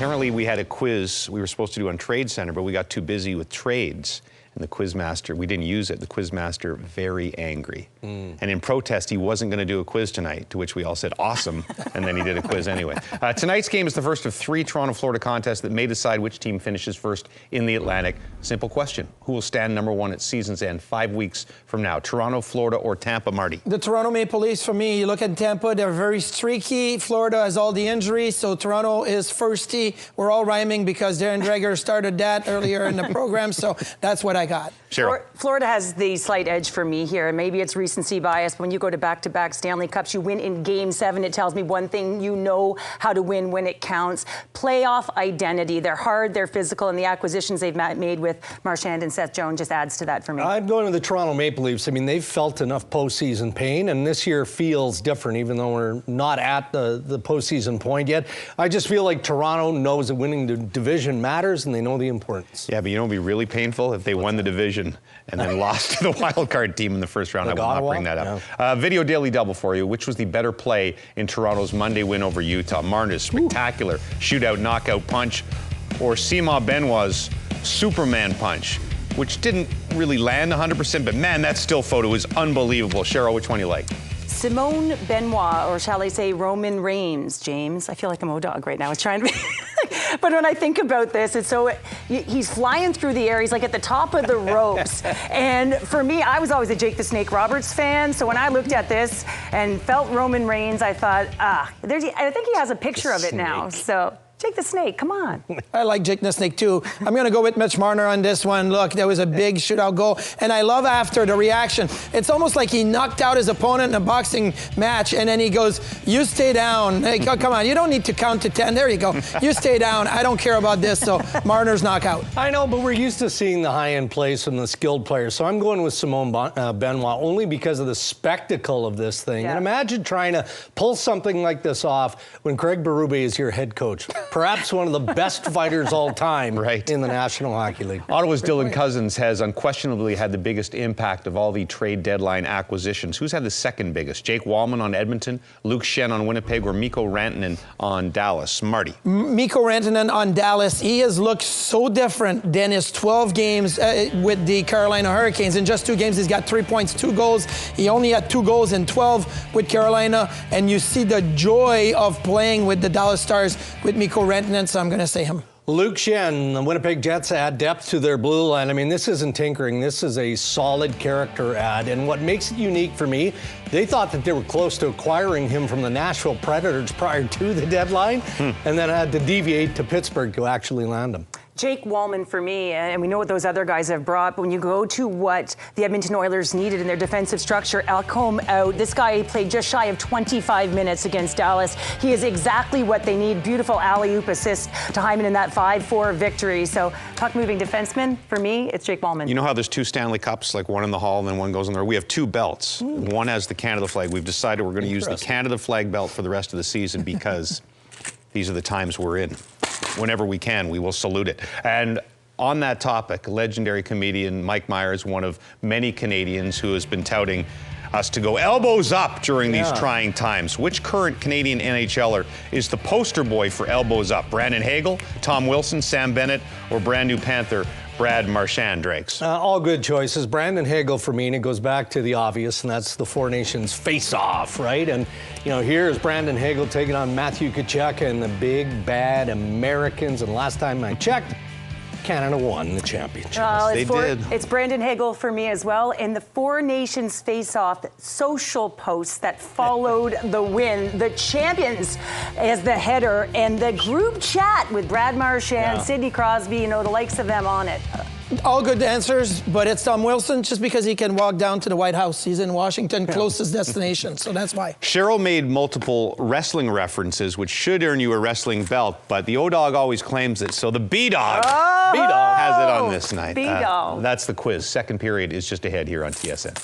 Apparently we had a quiz we were supposed to do on Trade Center, but we got too busy with trades. And the quizmaster, we didn't use it. The quizmaster, very angry. And in protest, he wasn't going to do a quiz tonight, to which we all said, awesome. And then he did a quiz anyway. Tonight's game is the first of 3 Toronto-Florida contests that may decide which team finishes first in the Atlantic. Simple question. Who will stand number 1 at season's end 5 weeks from now? Toronto, Florida, or Tampa, Marty? The Toronto Maple Leafs, for me. You look at Tampa, they're very streaky. Florida has all the injuries, so Toronto is firsty. We're all rhyming because Darren Dreger started that earlier in the program, so that's what I got. Cheryl. Florida has the slight edge for me here, and maybe it's recency bias. When you go to back-to-back Stanley Cups, you win in Game 7. It tells me one thing: you know how to win when it counts. Playoff identity. They're hard, they're physical, and the acquisitions they've made with Marchand and Seth Jones just adds to that for me. I'm going to the Toronto Maple Leafs. I mean, they've felt enough postseason pain, and this year feels different, even though we're not at the postseason point yet. I just feel like Toronto knows that winning the division matters, and they know the importance. Yeah, but you know what would be really painful? If they won the division and then lost to the wild card team in the first round. Like I will Ottawa? not bring that up. Video daily double for you. Which was the better play in Toronto's Monday win over Utah? Marner's spectacular shootout knockout punch, or Sima Benoit's Superman punch, which didn't really land 100%, but man, that still photo is unbelievable. Cheryl, which one do you like? Simone Benoit, or shall I say Roman Reigns, James. I feel like I'm O-Dog right now. It's trying to be... But when I think about this, it's so... He's flying through the air. He's like at the top of the ropes. And for me, I was always a Jake the Snake Roberts fan. So when I looked at this and felt Roman Reigns, I thought, I think he has a picture of it now. So... Jake the Snake, come on. I like Jake the Snake too. I'm going to go with Mitch Marner on this one. Look, there was a big shootout goal, and I love after the reaction. It's almost like he knocked out his opponent in a boxing match, and then he goes, you stay down. Hey, come on, you don't need to count to 10. There you go. You stay down. I don't care about this, so Marner's knockout. I know, but we're used to seeing the high-end plays from the skilled players, so I'm going with Simone Benoit only because of the spectacle of this thing. Yeah. And imagine trying to pull something like this off when Craig Berube is your head coach. Perhaps one of the best fighters all time in the National Hockey League. Ottawa's Dylan Cozens has unquestionably had the biggest impact of all the trade deadline acquisitions. Who's had the second biggest? Jake Wallman on Edmonton, Luke Schenn on Winnipeg, or Mikko Rantanen on Dallas? Marty. Mikko Rantanen on Dallas. He has looked so different than his 12 games with the Carolina Hurricanes. In just 2 games, he's got 3 points, 2 goals. He only had 2 goals in 12 with Carolina, and you see the joy of playing with the Dallas Stars with Mikko Rantanen, so I'm going to say him. Luke Schenn, the Winnipeg Jets add depth to their blue line. I mean, this isn't tinkering. This is a solid character add. And what makes it unique for me, they thought that they were close to acquiring him from the Nashville Predators prior to the deadline, and then had to deviate to Pittsburgh to actually land him. Jake Wallman for me, and we know what those other guys have brought, but when you go to what the Edmonton Oilers needed in their defensive structure, Alcombe out. This guy played just shy of 25 minutes against Dallas. He is exactly what they need. Beautiful alley-oop assist to Hyman in that 5-4 victory. So puck-moving defenseman, for me, it's Jake Wallman. You know how there's 2 Stanley Cups, like one in the hall and then one goes in there? We have 2 belts. One has the Canada flag. We've decided we're going to use the Canada flag belt for the rest of the season because these are the times we're in. Whenever we can, we will salute it. And on that topic, legendary comedian Mike Myers, one of many Canadians who has been touting us to go elbows up during these trying times. Which current Canadian NHLer is the poster boy for elbows up? Brandon Hagel, Tom Wilson, Sam Bennett, or brand new Panther Brad Marchand, Drakes? All good choices. Brandon Hagel for me, and it goes back to the obvious, and that's the Four Nations face-off, right? And, you know, here's Brandon Hagel taking on Matthew Tkachuk and the big, bad Americans. And last time I checked, Canada won the championship. They did. It's Brandon Hagel for me as well. And the Four Nations face-off social posts that followed the win. The champions as the header, and the group chat with Brad Marchand, Sidney Crosby, you know, the likes of them on it. All good answers, but it's Tom Wilson just because he can walk down to the White House. He's in Washington, closest destination, so that's why. Cheryl made multiple wrestling references, which should earn you a wrestling belt, but the O-Dog always claims it, so the B-Dog has it on this night. B-Dog. That's the quiz. Second period is just ahead here on TSN.